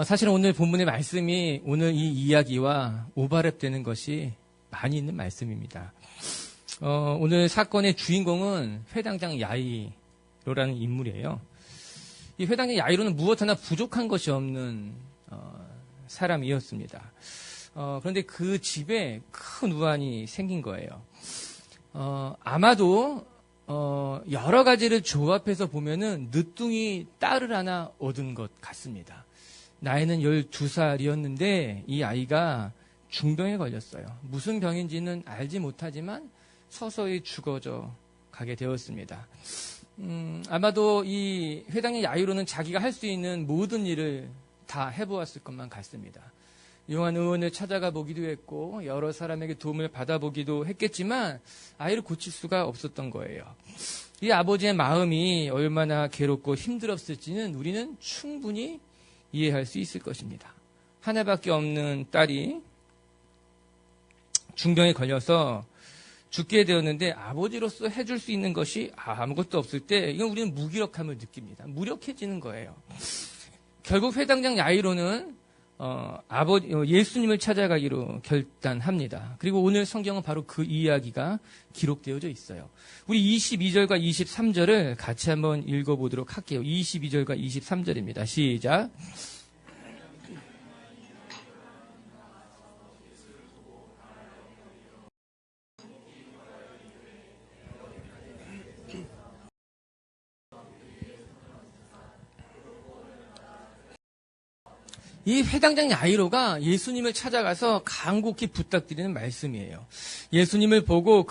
사실은 오늘 본문의 말씀이 오늘 이 이야기와 오버랩되는 것이 많이 있는 말씀입니다. 오늘 사건의 주인공은 회당장 야이로라는 인물이에요. 이 회당장 야이로는 무엇 하나 부족한 것이 없는 사람이었습니다. 그런데 그 집에 큰 우환이 생긴 거예요. 아마도 여러 가지를 조합해서 보면은 늦둥이 딸을 하나 얻은 것 같습니다. 나이는 12살이었는데 이 아이가 중병에 걸렸어요. 무슨 병인지는 알지 못하지만 서서히 죽어져 가게 되었습니다. 아마도 이 회당의 야이로는 자기가 할 수 있는 모든 일을 다 해보았을 것만 같습니다. 유용한 의원을 찾아가 보기도 했고 여러 사람에게 도움을 받아보기도 했겠지만 아이를 고칠 수가 없었던 거예요. 이 아버지의 마음이 얼마나 괴롭고 힘들었을지는 우리는 충분히 이해할 수 있을 것입니다. 하나밖에 없는 딸이 중병에 걸려서 죽게 되었는데 아버지로서 해줄 수 있는 것이 아무것도 없을 때 이건 우리는 무기력함을 느낍니다. 무력해지는 거예요. 결국 회당장 야이로는 예수님을 찾아가기로 결단합니다. 그리고 오늘 성경은 바로 그 이야기가 기록되어져 있어요. 우리 22절과 23절을 같이 한번 읽어보도록 할게요. 22절과 23절입니다. 시작. 이 회당장 야이로가 예수님을 찾아가서 간곡히 부탁드리는 말씀이에요. 예수님을 보고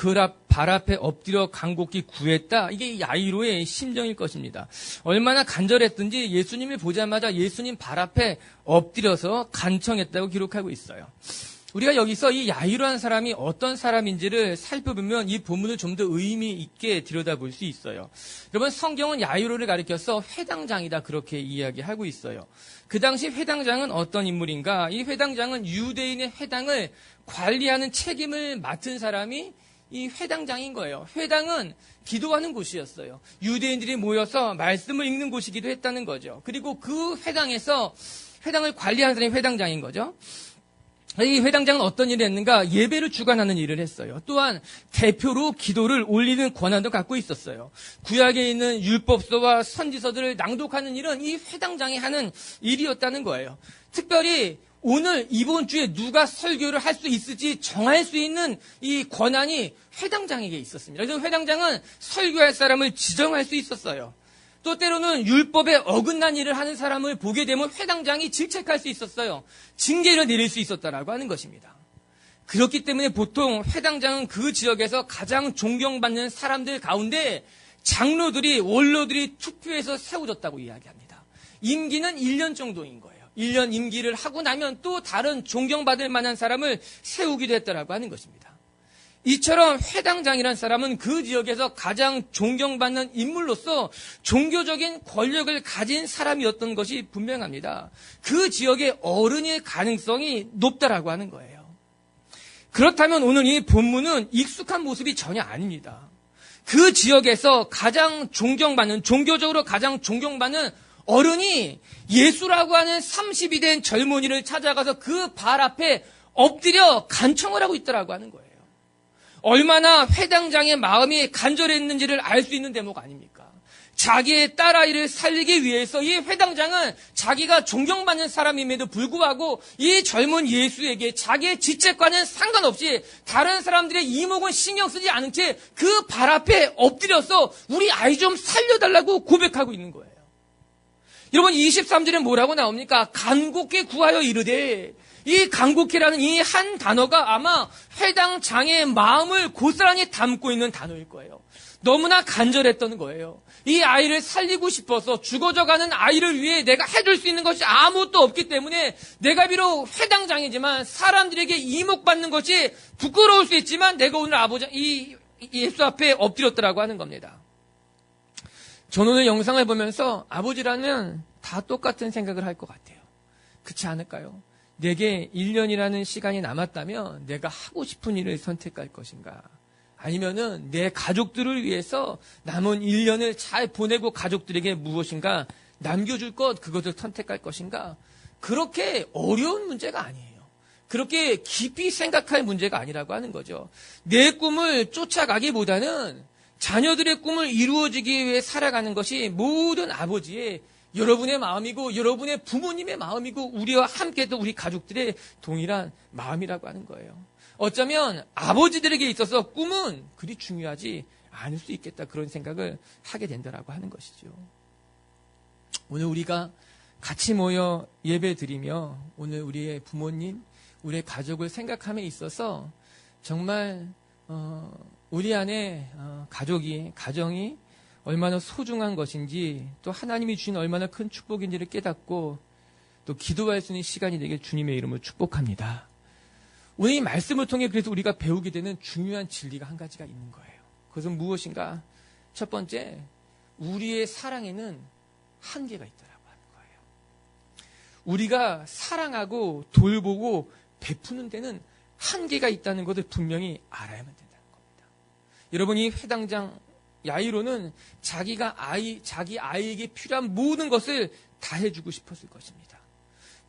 발 앞에 엎드려 간곡히 구했다. 이게 야이로의 심정일 것입니다. 얼마나 간절했든지 예수님을 보자마자 예수님 발 앞에 엎드려서 간청했다고 기록하고 있어요. 우리가 여기서 이 야이로라는 사람이 어떤 사람인지를 살펴보면 이 본문을 좀 더 의미 있게 들여다볼 수 있어요. 여러분, 성경은 야이로를 가리켜서 회당장이다 그렇게 이야기하고 있어요. 그 당시 회당장은 어떤 인물인가? 이 회당장은 유대인의 회당을 관리하는 책임을 맡은 사람이 이 회당장인 거예요. 회당은 기도하는 곳이었어요. 유대인들이 모여서 말씀을 읽는 곳이기도 했다는 거죠. 그리고 그 회당을 관리하는 사람이 회당장인 거죠. 이 회당장은 어떤 일을 했는가? 예배를 주관하는 일을 했어요. 또한 대표로 기도를 올리는 권한도 갖고 있었어요. 구약에 있는 율법서와 선지서들을 낭독하는 일은 이 회당장이 하는 일이었다는 거예요. 특별히 이번 주에 누가 설교를 할 수 있을지 정할 수 있는 이 권한이 회당장에게 있었습니다. 그래서 회당장은 설교할 사람을 지정할 수 있었어요. 또 때로는 율법에 어긋난 일을 하는 사람을 보게 되면 회당장이 질책할 수 있었어요. 징계를 내릴 수 있었다라고 하는 것입니다. 그렇기 때문에 보통 회당장은 그 지역에서 가장 존경받는 사람들 가운데 장로들이, 원로들이 투표해서 세워졌다고 이야기합니다. 임기는 1년 정도인 거예요. 1년 임기를 하고 나면 또 다른 존경받을 만한 사람을 세우기도 했다라고 하는 것입니다. 이처럼 회당장이라는 사람은 그 지역에서 가장 존경받는 인물로서 종교적인 권력을 가진 사람이었던 것이 분명합니다. 그 지역의 어른일 가능성이 높다라고 하는 거예요. 그렇다면 오늘 이 본문은 익숙한 모습이 전혀 아닙니다. 그 지역에서 가장 존경받는, 종교적으로 가장 존경받는 어른이 예수라고 하는 30이 된 젊은이를 찾아가서 그 발 앞에 엎드려 간청을 하고 있더라고 하는 거예요. 얼마나 회당장의 마음이 간절했는지를 알 수 있는 대목 아닙니까? 자기의 딸아이를 살리기 위해서 이 회당장은 자기가 존경받는 사람임에도 불구하고 이 젊은 예수에게 자기의 지책과는 상관없이 다른 사람들의 이목은 신경 쓰지 않은 채 그 발 앞에 엎드려서 우리 아이 좀 살려달라고 고백하고 있는 거예요. 여러분, 23절에 뭐라고 나옵니까? 간곡히 구하여 이르되, 이 간곡히라는 이 한 단어가 아마 회당장의 마음을 고스란히 담고 있는 단어일 거예요. 너무나 간절했던 거예요. 이 아이를 살리고 싶어서 죽어져가는 아이를 위해 내가 해줄 수 있는 것이 아무것도 없기 때문에 내가 비록 회당장이지만 사람들에게 이목받는 것이 부끄러울 수 있지만 내가 오늘 이 예수 앞에 엎드렸더라고 하는 겁니다. 저는 오늘 영상을 보면서 아버지라면 다 똑같은 생각을 할 것 같아요. 그렇지 않을까요? 내게 1년이라는 시간이 남았다면 내가 하고 싶은 일을 선택할 것인가? 아니면은 내 가족들을 위해서 남은 1년을 잘 보내고 가족들에게 무엇인가 남겨줄 것, 그것을 선택할 것인가? 그렇게 어려운 문제가 아니에요. 그렇게 깊이 생각할 문제가 아니라고 하는 거죠. 내 꿈을 쫓아가기보다는 자녀들의 꿈을 이루어지기 위해 살아가는 것이 모든 아버지의 여러분의 마음이고 여러분의 부모님의 마음이고 우리와 함께도 우리 가족들의 동일한 마음이라고 하는 거예요. 어쩌면 아버지들에게 있어서 꿈은 그리 중요하지 않을 수 있겠다, 그런 생각을 하게 된다라고 하는 것이죠. 오늘 우리가 같이 모여 예배 드리며 오늘 우리의 부모님, 우리의 가족을 생각함에 있어서 정말 우리 안에 가정이 얼마나 소중한 것인지, 또 하나님이 주신 얼마나 큰 축복인지를 깨닫고 또 기도할 수 있는 시간이 되길 주님의 이름으로 축복합니다. 오늘 이 말씀을 통해 그래서 우리가 배우게 되는 중요한 진리가 한 가지가 있는 거예요. 그것은 무엇인가? 첫 번째, 우리의 사랑에는 한계가 있다라고 하는 거예요. 우리가 사랑하고 돌보고 베푸는 데는 한계가 있다는 것을 분명히 알아야만 된다는 겁니다. 여러분이 회당장 야이로는 자기 아이에게 필요한 모든 것을 다 해주고 싶었을 것입니다.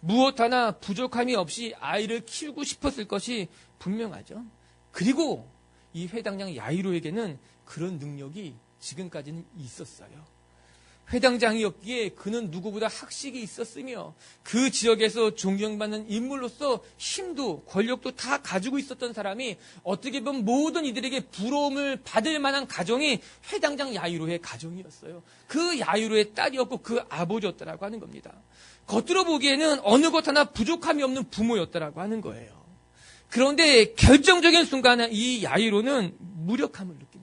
무엇 하나 부족함이 없이 아이를 키우고 싶었을 것이 분명하죠. 그리고 이 회당장 야이로에게는 그런 능력이 지금까지는 있었어요. 회당장이었기에 그는 누구보다 학식이 있었으며 그 지역에서 존경받는 인물로서 힘도 권력도 다 가지고 있었던 사람이, 어떻게 보면 모든 이들에게 부러움을 받을 만한 가정이 회당장 야이로의 가정이었어요. 그 야이로의 딸이었고 그 아버지였다라고 하는 겁니다. 겉으로 보기에는 어느 것 하나 부족함이 없는 부모였다라고 하는 거예요. 그런데 결정적인 순간에 이 야이로는 무력함을 느낍니다.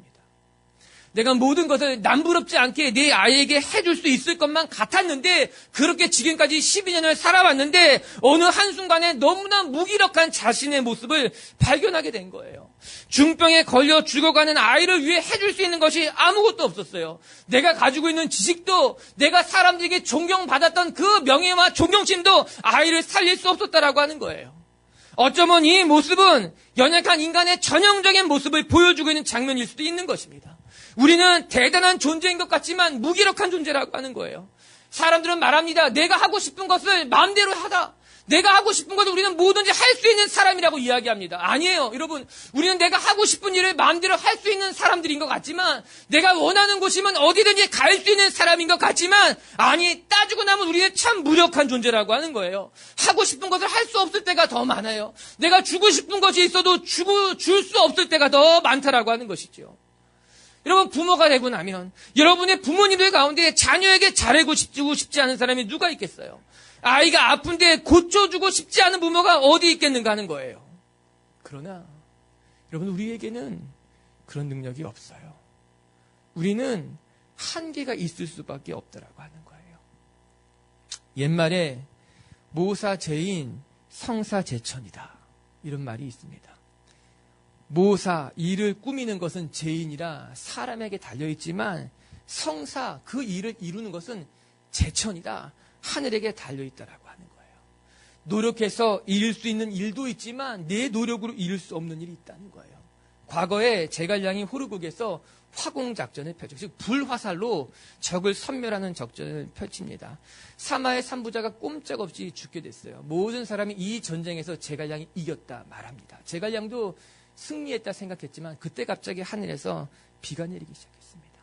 내가 모든 것을 남부럽지 않게 내 아이에게 해줄 수 있을 것만 같았는데, 그렇게 지금까지 12년을 살아왔는데 어느 한순간에 너무나 무기력한 자신의 모습을 발견하게 된 거예요. 중병에 걸려 죽어가는 아이를 위해 해줄 수 있는 것이 아무것도 없었어요. 내가 가지고 있는 지식도, 내가 사람들에게 존경받았던 그 명예와 존경심도 아이를 살릴 수 없었다라고 하는 거예요. 어쩌면 이 모습은 연약한 인간의 전형적인 모습을 보여주고 있는 장면일 수도 있는 것입니다. 우리는 대단한 존재인 것 같지만 무기력한 존재라고 하는 거예요. 사람들은 말합니다. 내가 하고 싶은 것을 마음대로 하다. 내가 하고 싶은 것을 우리는 뭐든지 할 수 있는 사람이라고 이야기합니다. 아니에요. 여러분, 우리는 내가 하고 싶은 일을 마음대로 할 수 있는 사람들인 것 같지만, 내가 원하는 곳이면 어디든지 갈 수 있는 사람인 것 같지만, 아니, 따지고 나면 우리는 참 무력한 존재라고 하는 거예요. 하고 싶은 것을 할 수 없을 때가 더 많아요. 내가 주고 싶은 것이 있어도 줄 수 없을 때가 더 많다라고 하는 것이죠. 여러분, 부모가 되고 나면 여러분의 부모님들 가운데 자녀에게 잘해주고 싶지 않은 사람이 누가 있겠어요? 아이가 아픈데 고쳐주고 싶지 않은 부모가 어디 있겠는가 하는 거예요. 그러나 여러분, 우리에게는 그런 능력이 없어요. 우리는 한계가 있을 수밖에 없다라고 하는 거예요. 옛말에 모사제인 성사제천이다, 이런 말이 있습니다. 모사, 일을 꾸미는 것은 제인이라 사람에게 달려있지만, 성사, 그 일을 이루는 것은 제천이다, 하늘에게 달려있다라고 하는 거예요. 노력해서 이룰 수 있는 일도 있지만 내 노력으로 이룰 수 없는 일이 있다는 거예요. 과거에 제갈량이 호르국에서 화공작전을 펼쳐, 즉 불화살로 적을 섬멸하는 작전을 펼칩니다. 사마의 삼부자가 꼼짝없이 죽게 됐어요. 모든 사람이 이 전쟁에서 제갈량이 이겼다 말합니다. 제갈량도 승리했다 생각했지만 그때 갑자기 하늘에서 비가 내리기 시작했습니다.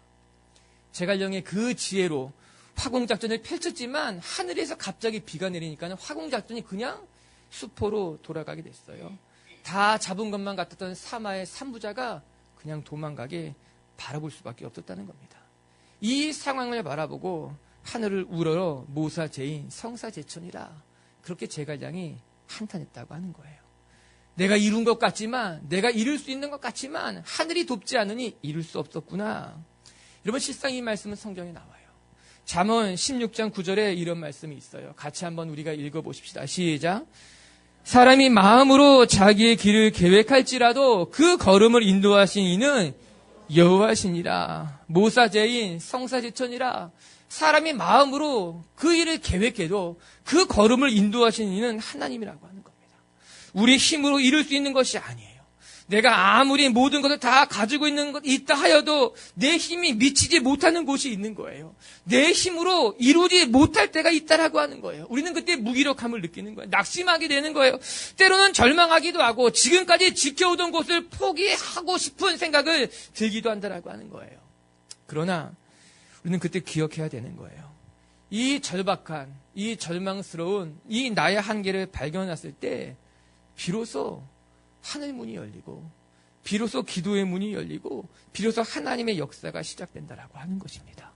제갈량의 그 지혜로 화공작전을 펼쳤지만 하늘에서 갑자기 비가 내리니까 화공작전이 그냥 수포로 돌아가게 됐어요. 다 잡은 것만 같았던 사마의 삼부자가 그냥 도망가게 바라볼 수밖에 없었다는 겁니다. 이 상황을 바라보고 하늘을 우러러 모사제인 성사제천이라, 그렇게 제갈량이 한탄했다고 하는 거예요. 내가 이룬 것 같지만, 내가 이룰 수 있는 것 같지만 하늘이 돕지 않으니 이룰 수 없었구나. 여러분, 실상 이 말씀은 성경에 나와요. 잠언 16장 9절에 이런 말씀이 있어요. 같이 한번 우리가 읽어보십시다. 시작. 사람이 마음으로 자기의 길을 계획할지라도 그 걸음을 인도하신 이는 여호와시니라. 모사제인 성사제천이라. 사람이 마음으로 그 일을 계획해도 그 걸음을 인도하신 이는 하나님이라고 하는 겁니다. 우리 힘으로 이룰 수 있는 것이 아니에요. 내가 아무리 모든 것을 다 가지고 있는 것 있다 하여도 내 힘이 미치지 못하는 곳이 있는 거예요. 내 힘으로 이루지 못할 때가 있다라고 하는 거예요. 우리는 그때 무기력함을 느끼는 거예요. 낙심하게 되는 거예요. 때로는 절망하기도 하고 지금까지 지켜오던 곳을 포기하고 싶은 생각을 들기도 한다라고 하는 거예요. 그러나 우리는 그때 기억해야 되는 거예요. 이 절박한, 이 절망스러운 이 나의 한계를 발견했을 때 비로소 하늘 문이 열리고 비로소 기도의 문이 열리고 비로소 하나님의 역사가 시작된다라고 하는 것입니다.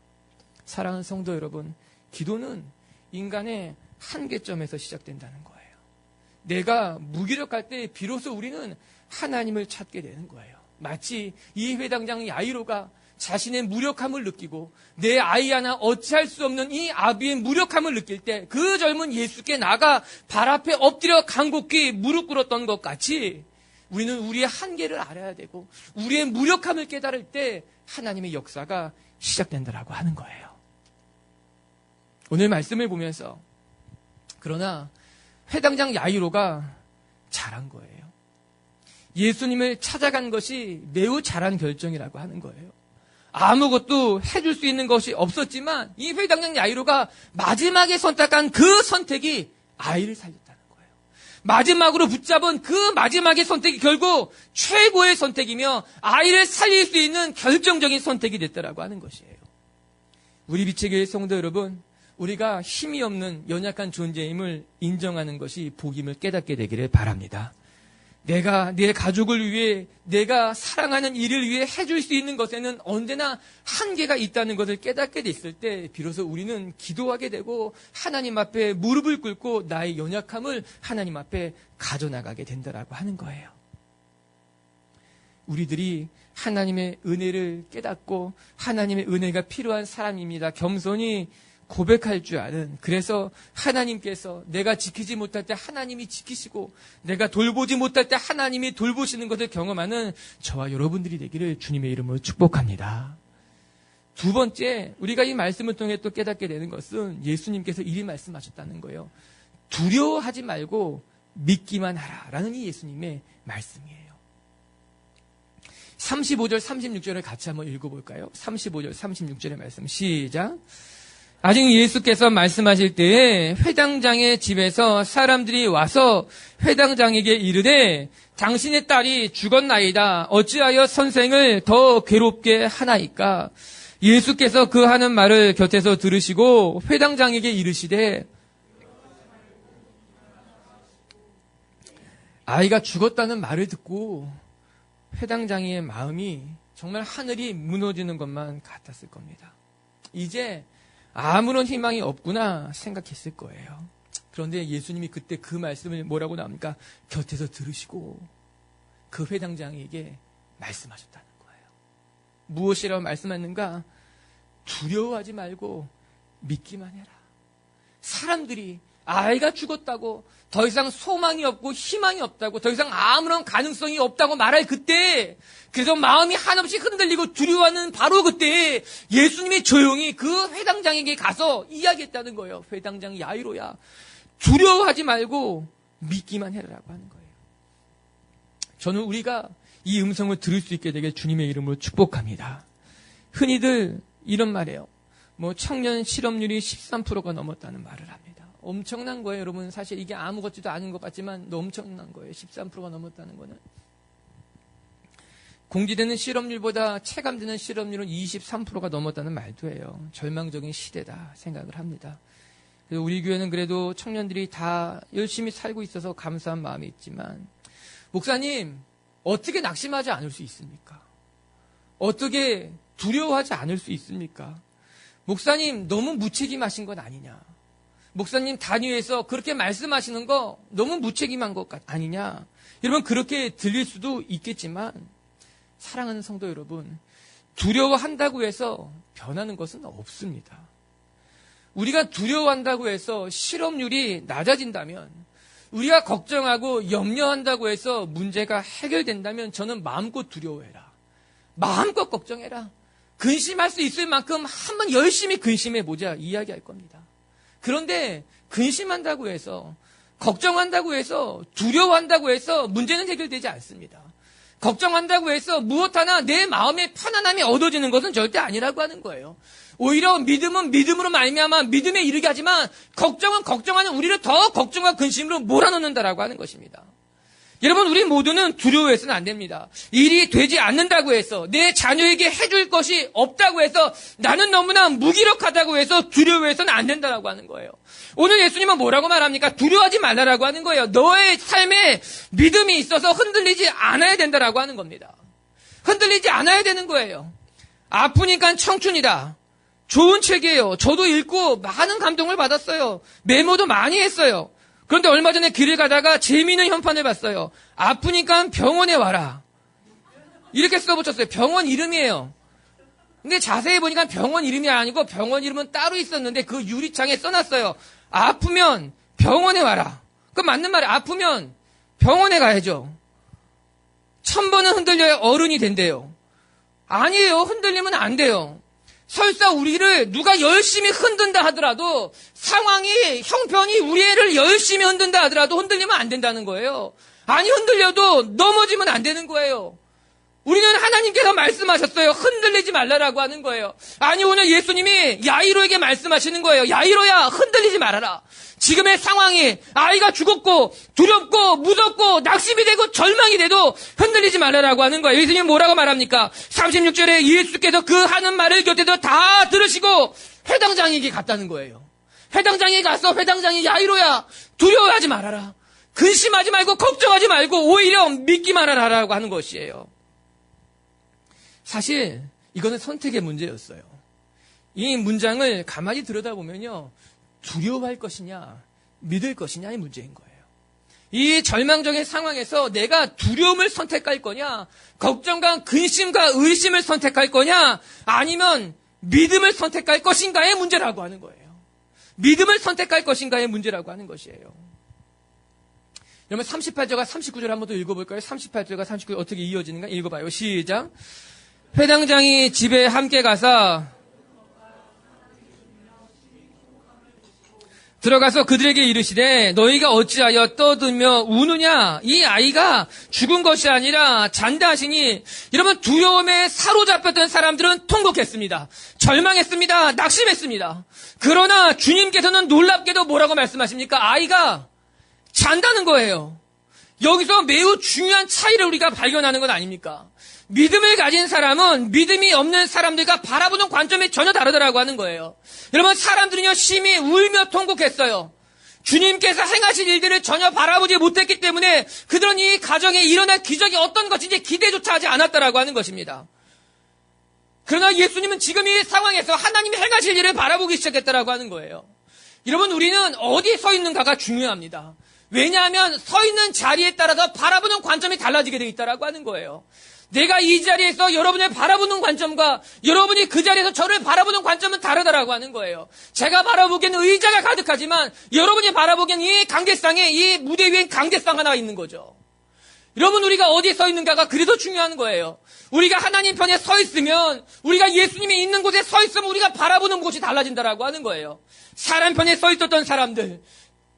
사랑하는 성도 여러분, 기도는 인간의 한계점에서 시작된다는 거예요. 내가 무기력할 때 비로소 우리는 하나님을 찾게 되는 거예요. 마치 이 회당장 야이로가 자신의 무력함을 느끼고 내 아이 하나 어찌할 수 없는 이 아비의 무력함을 느낄 때 그 젊은 예수께 나가 발 앞에 엎드려 간곡히 무릎 꿇었던 것 같이 우리는 우리의 한계를 알아야 되고 우리의 무력함을 깨달을 때 하나님의 역사가 시작된다라고 하는 거예요. 오늘 말씀을 보면서 그러나 회당장 야이로가 잘한 거예요. 예수님을 찾아간 것이 매우 잘한 결정이라고 하는 거예요. 아무것도 해줄 수 있는 것이 없었지만 이 회당장 야이로가 마지막에 선택한 그 선택이 아이를 살렸다는 거예요. 마지막으로 붙잡은 그 마지막의 선택이 결국 최고의 선택이며 아이를 살릴 수 있는 결정적인 선택이 됐다라고 하는 것이에요. 우리 빛의 교회 성도 여러분, 우리가 힘이 없는 연약한 존재임을 인정하는 것이 복임을 깨닫게 되기를 바랍니다. 내가 내 가족을 위해 내가 사랑하는 이를 위해 해줄 수 있는 것에는 언제나 한계가 있다는 것을 깨닫게 됐을 때 비로소 우리는 기도하게 되고 하나님 앞에 무릎을 꿇고 나의 연약함을 하나님 앞에 가져나가게 된다라고 하는 거예요. 우리들이 하나님의 은혜를 깨닫고 하나님의 은혜가 필요한 사람입니다. 겸손히 고백할 줄 아는, 그래서 하나님께서 내가 지키지 못할 때 하나님이 지키시고 내가 돌보지 못할 때 하나님이 돌보시는 것을 경험하는 저와 여러분들이 되기를 주님의 이름으로 축복합니다. 두 번째, 우리가 이 말씀을 통해 또 깨닫게 되는 것은 예수님께서 이리 말씀하셨다는 거예요. 두려워하지 말고 믿기만 하라라는 이 예수님의 말씀이에요. 35절 36절을 같이 한번 읽어볼까요? 35절 36절의 말씀 시작. 아직 예수께서 말씀하실 때에 회당장의 집에서 사람들이 와서 회당장에게 이르되 당신의 딸이 죽었나이다. 어찌하여 선생을 더 괴롭게 하나이까? 예수께서 그 하는 말을 곁에서 들으시고 회당장에게 이르시되 아이가 죽었다는 말을 듣고 회당장의 마음이 정말 하늘이 무너지는 것만 같았을 겁니다. 이제 아무런 희망이 없구나 생각했을 거예요. 그런데 예수님이 그때 그 말씀을 뭐라고 나옵니까? 곁에서 들으시고 그 회당장에게 말씀하셨다는 거예요. 무엇이라고 말씀하는가? 두려워하지 말고 믿기만 해라. 사람들이 아이가 죽었다고 더 이상 소망이 없고 희망이 없다고 더 이상 아무런 가능성이 없다고 말할 그때, 그래서 마음이 한없이 흔들리고 두려워하는 바로 그때 예수님이 조용히 그 회당장에게 가서 이야기했다는 거예요. 회당장 야이로야, 두려워하지 말고 믿기만 해라라고 하는 거예요. 저는 우리가 이 음성을 들을 수 있게 되게 주님의 이름으로 축복합니다. 흔히들 이런 말이에요. 청년 실업률이 13%가 넘었다는 말을 합니다. 엄청난 거예요, 여러분. 사실 이게 아무것도 아닌 것 같지만 엄청난 거예요. 13%가 넘었다는 거는. 공지되는 실업률보다 체감되는 실업률은 23%가 넘었다는 말도 해요. 절망적인 시대다 생각을 합니다. 그래서 우리 교회는 그래도 청년들이 다 열심히 살고 있어서 감사한 마음이 있지만, 목사님, 어떻게 낙심하지 않을 수 있습니까? 어떻게 두려워하지 않을 수 있습니까? 목사님, 너무 무책임하신 건 아니냐? 목사님 단위에서 그렇게 말씀하시는 거 너무 무책임한 것 아니냐? 여러분, 그렇게 들릴 수도 있겠지만, 사랑하는 성도 여러분, 두려워한다고 해서 변하는 것은 없습니다. 우리가 두려워한다고 해서 실업률이 낮아진다면, 우리가 걱정하고 염려한다고 해서 문제가 해결된다면 저는 마음껏 두려워해라. 마음껏 걱정해라. 근심할 수 있을 만큼 한번 열심히 근심해보자 이야기할 겁니다. 그런데 근심한다고 해서, 걱정한다고 해서, 두려워한다고 해서 문제는 해결되지 않습니다. 걱정한다고 해서 무엇 하나 내 마음의 편안함이 얻어지는 것은 절대 아니라고 하는 거예요. 오히려 믿음은 믿음으로 말미암아 믿음에 이르게 하지만 걱정은 걱정하는 우리를 더 걱정과 근심으로 몰아넣는다라고 하는 것입니다. 여러분, 우리 모두는 두려워해서는 안 됩니다. 일이 되지 않는다고 해서, 내 자녀에게 해줄 것이 없다고 해서, 나는 너무나 무기력하다고 해서 두려워해서는 안 된다라고 하는 거예요. 오늘 예수님은 뭐라고 말합니까? 두려워하지 말라라고 하는 거예요. 너의 삶에 믿음이 있어서 흔들리지 않아야 된다라고 하는 겁니다. 흔들리지 않아야 되는 거예요. 아프니까 청춘이다. 좋은 책이에요. 저도 읽고 많은 감동을 받았어요. 메모도 많이 했어요. 그런데 얼마 전에 길을 가다가 재미있는 현판을 봤어요. 아프니까 병원에 와라. 이렇게 써붙였어요. 병원 이름이에요. 근데 자세히 보니까 병원 이름이 아니고 병원 이름은 따로 있었는데 그 유리창에 써놨어요. 아프면 병원에 와라. 그건 맞는 말이에요. 아프면 병원에 가야죠. 1000번은 흔들려야 어른이 된대요. 아니에요. 흔들리면 안 돼요. 설사 우리를 누가 열심히 흔든다 하더라도 상황이 형편이 우리 애를 열심히 흔든다 하더라도 흔들리면 안 된다는 거예요. 아니 흔들려도 넘어지면 안 되는 거예요. 우리는 하나님께서 말씀하셨어요. 흔들리지 말라라고 하는 거예요. 아니 오늘 예수님이 야이로에게 말씀하시는 거예요. 야이로야 흔들리지 말아라. 지금의 상황이 아이가 죽었고 두렵고 무섭고 낙심이 되고 절망이 돼도 흔들리지 말라라고 하는 거예요. 예수님이 뭐라고 말합니까? 36절에 예수께서 그 하는 말을 곁에서 다 들으시고 회당장에게 갔다는 거예요. 회당장에 가서 회당장이 야이로야 두려워하지 말아라. 근심하지 말고 걱정하지 말고 오히려 믿기만 하라라고 하는 것이에요. 사실 이거는 선택의 문제였어요. 이 문장을 가만히 들여다보면요. 두려워할 것이냐 믿을 것이냐의 문제인 거예요. 이 절망적인 상황에서 내가 두려움을 선택할 거냐 걱정과 근심과 의심을 선택할 거냐 아니면 믿음을 선택할 것인가의 문제라고 하는 거예요. 믿음을 선택할 것인가의 문제라고 하는 것이에요. 여러분 38절과 39절 한번 더 읽어볼까요? 38절과 39절 어떻게 이어지는가 읽어봐요. 시작. 회당장이 집에 함께 가서 들어가서 그들에게 이르시되 너희가 어찌하여 떠들며 우느냐 이 아이가 죽은 것이 아니라 잔다 하시니 여러분 두려움에 사로잡혔던 사람들은 통곡했습니다. 절망했습니다. 낙심했습니다. 그러나 주님께서는 놀랍게도 뭐라고 말씀하십니까? 아이가 잔다는 거예요. 여기서 매우 중요한 차이를 우리가 발견하는 것 아닙니까? 믿음을 가진 사람은 믿음이 없는 사람들과 바라보는 관점이 전혀 다르더라고 하는 거예요. 여러분 사람들은요 심히 울며 통곡했어요. 주님께서 행하실 일들을 전혀 바라보지 못했기 때문에 그들은 이 가정에 일어날 기적이 어떤 것인지 기대조차 하지 않았다라고 하는 것입니다. 그러나 예수님은 지금 이 상황에서 하나님이 행하실 일을 바라보기 시작했다라고 하는 거예요. 여러분 우리는 어디에 서 있는가가 중요합니다. 왜냐하면 서 있는 자리에 따라서 바라보는 관점이 달라지게 되어 있다라고 하는 거예요. 내가 이 자리에서 여러분을 바라보는 관점과 여러분이 그 자리에서 저를 바라보는 관점은 다르다라고 하는 거예요. 제가 바라보기에는 의자가 가득하지만 여러분이 바라보기에는 이 강대상에 이 무대 위엔 강대상 하나가 있는 거죠. 여러분 우리가 어디에 서 있는가가 그래서 중요한 거예요. 우리가 하나님 편에 서 있으면 우리가 예수님이 있는 곳에 서 있으면 우리가 바라보는 곳이 달라진다라고 하는 거예요. 사람 편에 서 있었던 사람들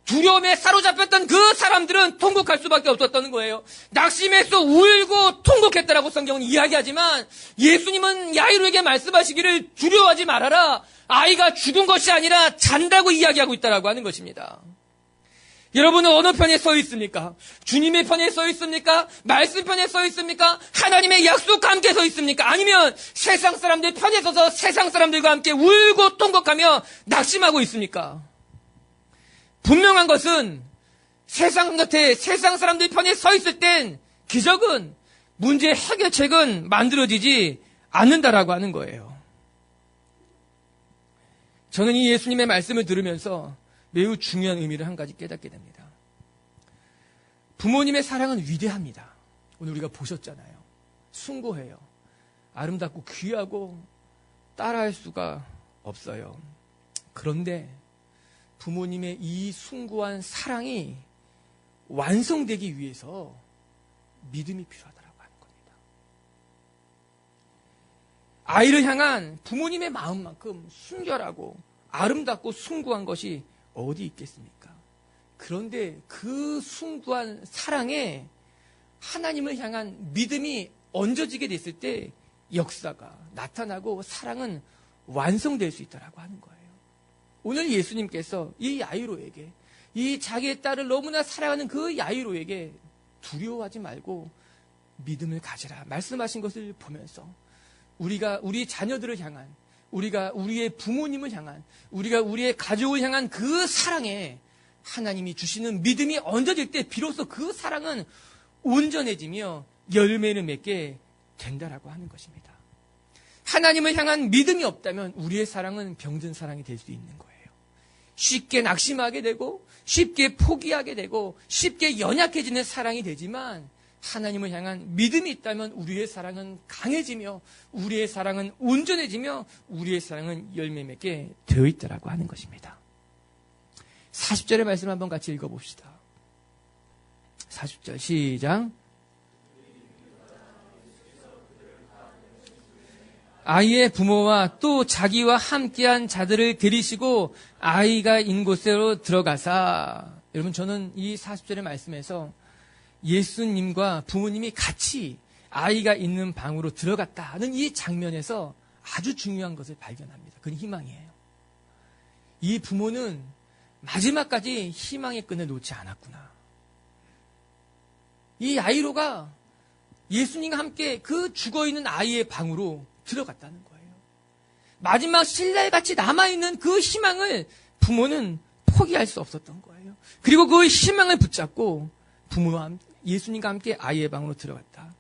두려움에 사로잡혔던 그 사람들은 통곡할 수밖에 없었던 거예요. 낙심해서 울고 통곡했다라고 성경은 이야기하지만 예수님은 야이로에게 말씀하시기를 두려워하지 말아라. 아이가 죽은 것이 아니라 잔다고 이야기하고 있다라고 하는 것입니다. 여러분은 어느 편에 서 있습니까? 주님의 편에 서 있습니까? 말씀 편에 서 있습니까? 하나님의 약속과 함께 서 있습니까? 아니면 세상 사람들 편에 서서 세상 사람들과 함께 울고 통곡하며 낙심하고 있습니까? 분명한 것은 세상 곁에 세상 사람들 편에 서 있을 땐 기적은 문제 해결책은 만들어지지 않는다라고 하는 거예요. 저는 이 예수님의 말씀을 들으면서 매우 중요한 의미를 한 가지 깨닫게 됩니다. 부모님의 사랑은 위대합니다. 오늘 우리가 보셨잖아요. 숭고해요. 아름답고 귀하고 따라할 수가 없어요. 그런데 부모님의 이 숭고한 사랑이 완성되기 위해서 믿음이 필요하다고 하는 겁니다. 아이를 향한 부모님의 마음만큼 순결하고 아름답고 숭고한 것이 어디 있겠습니까? 그런데 그 숭고한 사랑에 하나님을 향한 믿음이 얹어지게 됐을 때 역사가 나타나고 사랑은 완성될 수 있다라고 하는 거예요. 오늘 예수님께서 이 야이로에게, 이 자기의 딸을 너무나 사랑하는 그 야이로에게 두려워하지 말고 믿음을 가지라 말씀하신 것을 보면서 우리가 우리 자녀들을 향한, 우리가 우리의 부모님을 향한, 우리가 우리의 가족을 향한 그 사랑에 하나님이 주시는 믿음이 얹어질 때 비로소 그 사랑은 온전해지며 열매를 맺게 된다라고 하는 것입니다. 하나님을 향한 믿음이 없다면 우리의 사랑은 병든 사랑이 될 수 있는 거예요. 쉽게 낙심하게 되고 쉽게 포기하게 되고 쉽게 연약해지는 사랑이 되지만 하나님을 향한 믿음이 있다면 우리의 사랑은 강해지며 우리의 사랑은 온전해지며 우리의 사랑은 열매 맺게 되어 있다라고 하는 것입니다. 40절의 말씀 한번 같이 읽어봅시다. 40절 시작. 아이의 부모와 또 자기와 함께한 자들을 데리시고 아이가 있는 곳으로 들어가사. 여러분, 저는 이 40절의 말씀에서 예수님과 부모님이 같이 아이가 있는 방으로 들어갔다는 이 장면에서 아주 중요한 것을 발견합니다. 그건 희망이에요. 이 부모는 마지막까지 희망의 끈을 놓지 않았구나. 이 야이로가 예수님과 함께 그 죽어있는 아이의 방으로 들어갔다는 거예요. 마지막 신랄같이 남아있는 그 희망을 부모는 포기할 수 없었던 거예요. 그리고 그 희망을 붙잡고 부모와 예수님과 함께 아이의 방으로 들어갔다.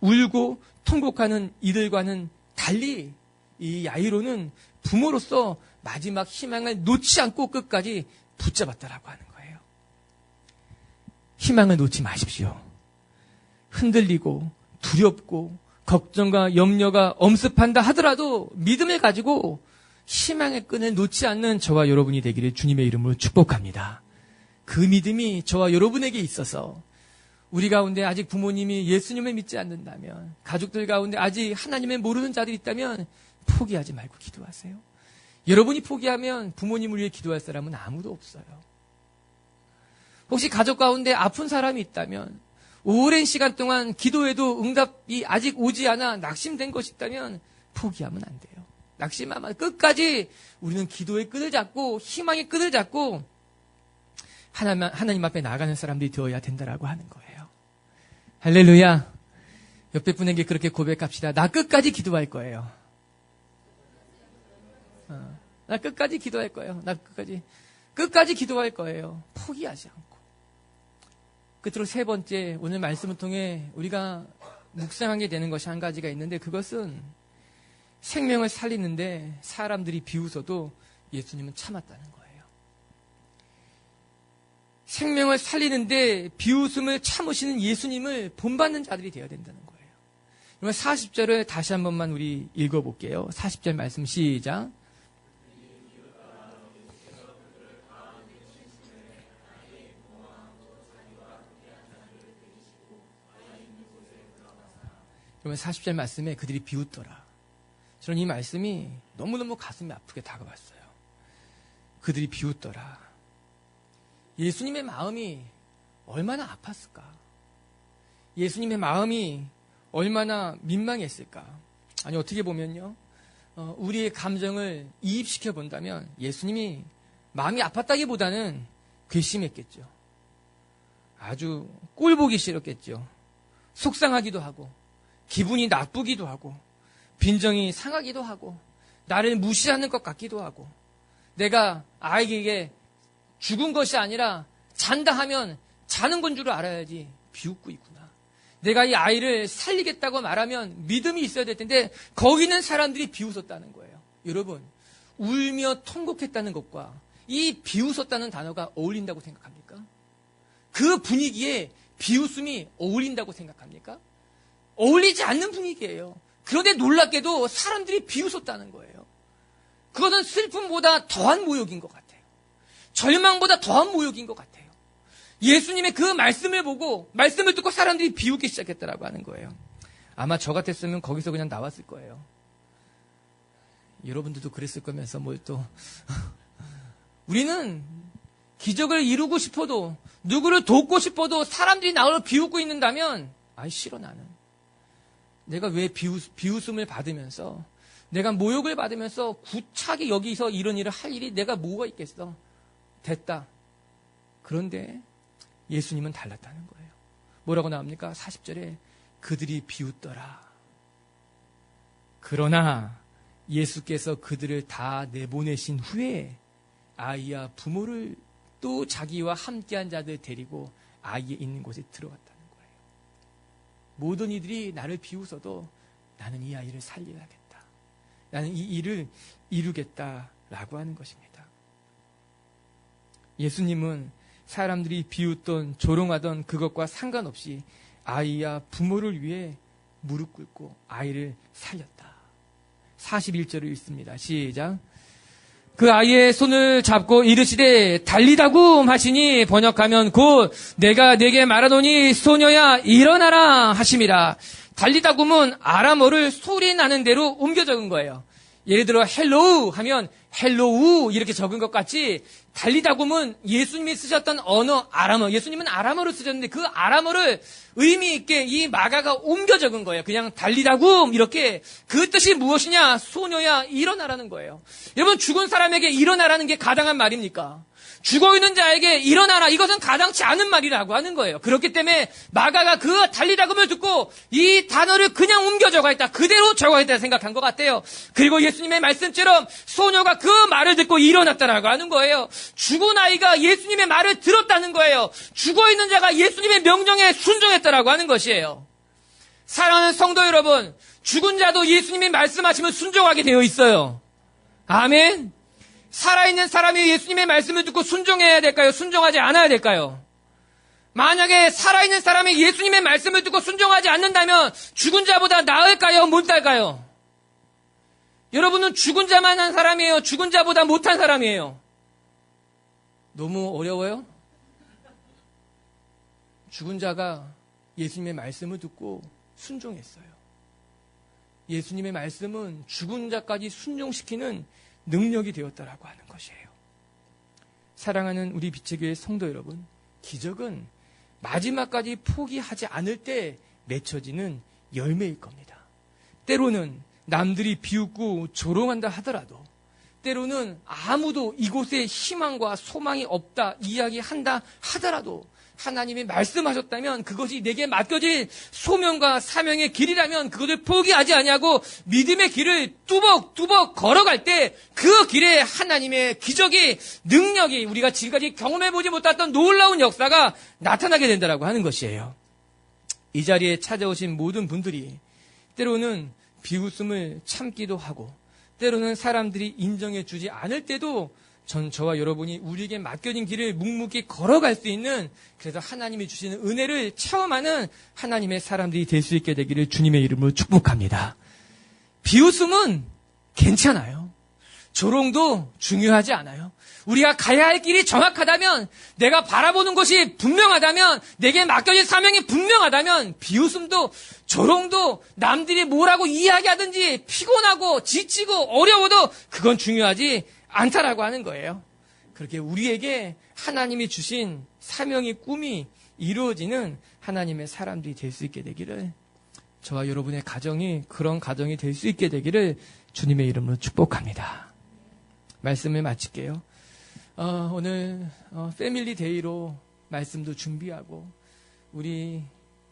울고 통곡하는 이들과는 달리 이 야이로는 부모로서 마지막 희망을 놓지 않고 끝까지 붙잡았다라고 하는 거예요. 희망을 놓지 마십시오. 흔들리고 두렵고 걱정과 염려가 엄습한다 하더라도 믿음을 가지고 희망의 끈을 놓지 않는 저와 여러분이 되기를 주님의 이름으로 축복합니다. 그 믿음이 저와 여러분에게 있어서 우리 가운데 아직 부모님이 예수님을 믿지 않는다면, 가족들 가운데 아직 하나님을 모르는 자들이 있다면 포기하지 말고 기도하세요. 여러분이 포기하면 부모님을 위해 기도할 사람은 아무도 없어요. 혹시 가족 가운데 아픈 사람이 있다면, 오랜 시간 동안 기도해도 응답이 아직 오지 않아 낙심된 것이 있다면 포기하면 안 돼요. 낙심하면 끝까지 우리는 기도의 끈을 잡고 희망의 끈을 잡고 하나님 앞에 나가는 사람들이 되어야 된다라고 하는 거예요. 할렐루야. 옆에 분에게 그렇게 고백합시다. 나 끝까지 기도할 거예요. 나 끝까지 기도할 거예요. 나 끝까지 기도할 거예요. 포기하지 않고. 끝으로 세 번째, 오늘 말씀을 통해 우리가 묵상하게 되는 것이 한 가지가 있는데, 그것은 생명을 살리는데 사람들이 비웃어도 예수님은 참았다는 거예요. 생명을 살리는데 비웃음을 참으시는 예수님을 본받는 자들이 되어야 된다는 거예요. 그러면 40절을 다시 한 번만 우리 읽어볼게요. 40절 말씀 시작. 그러면 40절 말씀에 그들이 비웃더라. 저는 이 말씀이 너무너무 가슴이 아프게 다가왔어요. 그들이 비웃더라. 예수님의 마음이 얼마나 아팠을까? 예수님의 마음이 얼마나 민망했을까? 아니, 어떻게 보면요, 우리의 감정을 이입시켜 본다면 예수님이 마음이 아팠다기보다는 괘씸했겠죠. 아주 꼴 보기 싫었겠죠. 속상하기도 하고 기분이 나쁘기도 하고 빈정이 상하기도 하고 나를 무시하는 것 같기도 하고, 내가 아이에게 죽은 것이 아니라 잔다 하면 자는 건 줄 알아야지 비웃고 있구나. 내가 이 아이를 살리겠다고 말하면 믿음이 있어야 될 텐데 거기는 사람들이 비웃었다는 거예요. 여러분, 울며 통곡했다는 것과 이 비웃었다는 단어가 어울린다고 생각합니까? 그 분위기에 비웃음이 어울린다고 생각합니까? 어울리지 않는 분위기예요. 그런데 놀랍게도 사람들이 비웃었다는 거예요. 그것은 슬픔보다 더한 모욕인 것 같아요. 절망보다 더한 모욕인 것 같아요. 예수님의 그 말씀을 보고, 말씀을 듣고 사람들이 비웃기 시작했다라고 하는 거예요. 아마 저 같았으면 거기서 그냥 나왔을 거예요. 여러분들도 그랬을 거면서 뭘 또. 우리는 기적을 이루고 싶어도, 누구를 돕고 싶어도 사람들이 나를 비웃고 있는다면 아이 싫어 나는. 내가 왜 비웃음을 받으면서 내가 모욕을 받으면서 구차하게 여기서 이런 일을 할 일이 내가 뭐가 있겠어. 됐다. 그런데 예수님은 달랐다는 거예요. 뭐라고 나옵니까? 40절에 그들이 비웃더라. 그러나 예수께서 그들을 다 내보내신 후에 아이와 부모를 또 자기와 함께한 자들 데리고 아이의 있는 곳에 들어갔다는 거예요. 모든 이들이 나를 비웃어도 나는 이 아이를 살려야겠다. 나는 이 일을 이루겠다라고 하는 것입니다. 예수님은 사람들이 비웃던 조롱하던 그것과 상관없이 아이와 부모를 위해 무릎 꿇고 아이를 살렸다. 41절을 읽습니다. 시작. 그 아이의 손을 잡고 이르시되 달리다굼 하시니 번역하면 곧 내가 네게 말하노니 소녀야 일어나라 하심이라. 달리다굼은 아람어를 소리 나는 대로 옮겨 적은 거예요. 예를 들어 헬로우 하면 헬로우 이렇게 적은 것 같이 달리다굼은 예수님이 쓰셨던 언어 아람어, 예수님은 아람어를 쓰셨는데 그 아람어를 의미 있게 이 마가가 옮겨 적은 거예요. 그냥 달리다굼 이렇게. 그 뜻이 무엇이냐? 소녀야 일어나라는 거예요. 여러분, 죽은 사람에게 일어나라는 게 가당한 말입니까? 죽어있는 자에게 일어나라, 이것은 가당치 않은 말이라고 하는 거예요. 그렇기 때문에 마가가 그 달리다굼을 듣고 이 단어를 그냥 옮겨 적어있다, 그대로 적어있다 생각한 것 같아요. 그리고 예수님의 말씀처럼 소녀가 그 말을 듣고 일어났다라고 하는 거예요. 죽은 아이가 예수님의 말을 들었다는 거예요. 죽어있는 자가 예수님의 명령에 순종했다라고 하는 것이에요. 사랑하는 성도 여러분, 죽은 자도 예수님이 말씀하시면 순종하게 되어 있어요. 아멘. 살아있는 사람이 예수님의 말씀을 듣고 순종해야 될까요? 순종하지 않아야 될까요? 만약에 살아있는 사람이 예수님의 말씀을 듣고 순종하지 않는다면 죽은 자보다 나을까요? 못할까요? 여러분은 죽은 자만 한 사람이에요? 죽은 자보다 못한 사람이에요? 너무 어려워요? 죽은 자가 예수님의 말씀을 듣고 순종했어요. 예수님의 말씀은 죽은 자까지 순종시키는 능력이 되었다라고 하는 것이에요. 사랑하는 우리 빛의 교회 성도 여러분, 기적은 마지막까지 포기하지 않을 때 맺혀지는 열매일 겁니다. 때로는 남들이 비웃고 조롱한다 하더라도, 때로는 아무도 이곳에 희망과 소망이 없다 이야기한다 하더라도 하나님이 말씀하셨다면 그것이 내게 맡겨질 소명과 사명의 길이라면 그것을 포기하지 아니하고 믿음의 길을 뚜벅뚜벅 걸어갈 때 그 길에 하나님의 기적이, 능력이, 우리가 지금까지 경험해보지 못했던 놀라운 역사가 나타나게 된다고 하는 것이에요. 이 자리에 찾아오신 모든 분들이 때로는 비웃음을 참기도 하고 때로는 사람들이 인정해주지 않을 때도 저와 여러분이 우리에게 맡겨진 길을 묵묵히 걸어갈 수 있는, 그래서 하나님이 주시는 은혜를 체험하는 하나님의 사람들이 될 수 있게 되기를 주님의 이름으로 축복합니다. 비웃음은 괜찮아요. 조롱도 중요하지 않아요. 우리가 가야 할 길이 정확하다면, 내가 바라보는 것이 분명하다면, 내게 맡겨진 사명이 분명하다면 비웃음도 조롱도 남들이 뭐라고 이야기하든지 피곤하고 지치고 어려워도 그건 중요하지 않다라고 하는 거예요. 그렇게 우리에게 하나님이 주신 사명의 꿈이 이루어지는 하나님의 사람들이 될 수 있게 되기를, 저와 여러분의 가정이 그런 가정이 될 수 있게 되기를 주님의 이름으로 축복합니다. 말씀을 마칠게요. 오늘 패밀리 데이로 말씀도 준비하고 우리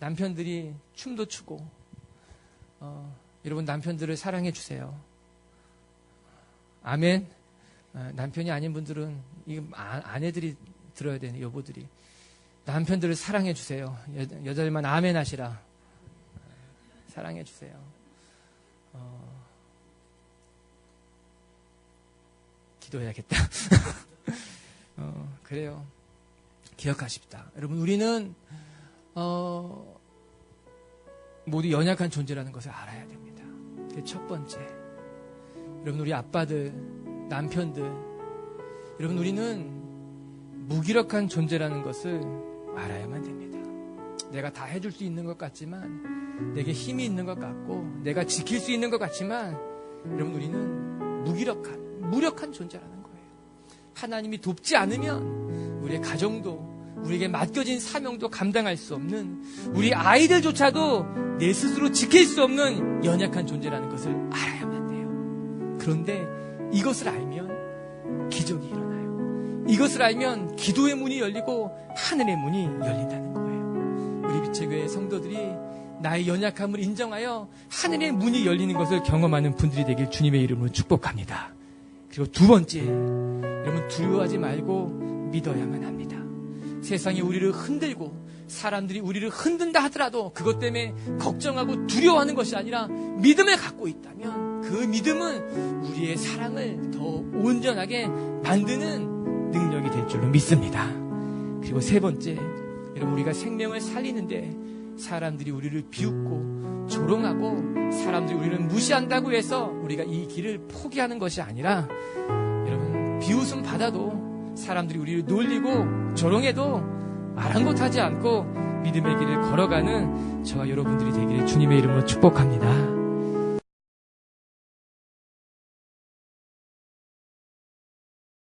남편들이 춤도 추고, 여러분 남편들을 사랑해 주세요. 아멘. 남편이 아닌 분들은 이거 아내들이 들어야 되는, 여보들이 남편들을 사랑해 주세요. 여자들만 아멘 하시라. 사랑해 주세요. 기도해야겠다. 그래요. 기억하십시다. 여러분, 우리는 모두 연약한 존재라는 것을 알아야 됩니다. 그게 첫 번째. 여러분, 우리 아빠들, 남편들, 여러분, 우리는 무기력한 존재라는 것을 알아야만 됩니다. 내가 다 해줄 수 있는 것 같지만, 내게 힘이 있는 것 같고, 내가 지킬 수 있는 것 같지만, 여러분, 우리는 무력한 존재라는 거예요. 하나님이 돕지 않으면 우리의 가정도, 우리에게 맡겨진 사명도 감당할 수 없는, 우리 아이들조차도 내 스스로 지킬 수 없는 연약한 존재라는 것을 알아야만 돼요. 그런데 이것을 알면 기적이 일어나요. 이것을 알면 기도의 문이 열리고 하늘의 문이 열린다는 거예요. 우리 빛의교회 성도들이 나의 연약함을 인정하여 하늘의 문이 열리는 것을 경험하는 분들이 되길 주님의 이름으로 축복합니다. 그리고 두 번째, 여러분 두려워하지 말고 믿어야만 합니다. 세상이 우리를 흔들고 사람들이 우리를 흔든다 하더라도 그것 때문에 걱정하고 두려워하는 것이 아니라 믿음을 갖고 있다면 그 믿음은 우리의 사랑을 더 온전하게 만드는 능력이 될 줄로 믿습니다. 그리고 세 번째, 여러분 우리가 생명을 살리는데 사람들이 우리를 비웃고 조롱하고 사람들이 우리를 무시한다고 해서 우리가 이 길을 포기하는 것이 아니라, 여러분 비웃음 받아도 사람들이 우리를 놀리고 조롱해도 아랑곳하지 않고 믿음의 길을 걸어가는 저와 여러분들이 되기를 주님의 이름으로 축복합니다.